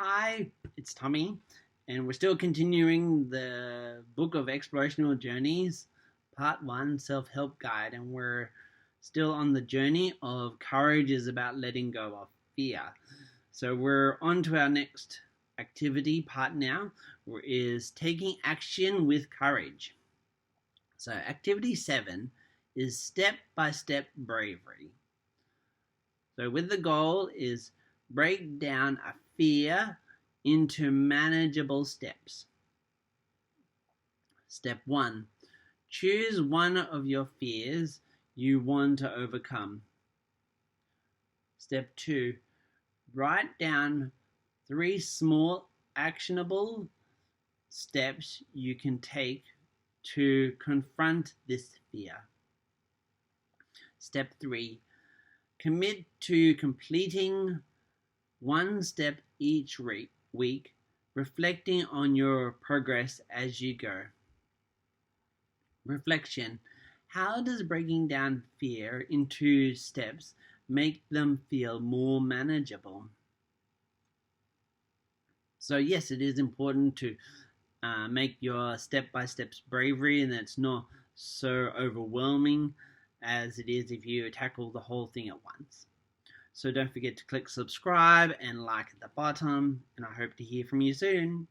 Hi, it's Tommy, and we're still continuing the book of Explorational Journeys, Part 1, Self-Help Guide, and we're still on the journey of courage is about letting go of fear. So we're on to our next activity part now, is taking action with courage. So activity 7 is step-by-step bravery. So with the goal is break down a fear into manageable steps. Step 1. Choose one of your fears you want to overcome. Step 2. Write down 3 small actionable steps you can take to confront this fear. Step 3. Commit to completing one step each week, reflecting on your progress as you go. Reflection. How does breaking down fear into steps make them feel more manageable? So yes, it is important to make your step-by-steps bravery, and it's not so overwhelming as it is if you tackle the whole thing at once. So don't forget to click subscribe and like at the bottom, and I hope to hear from you soon.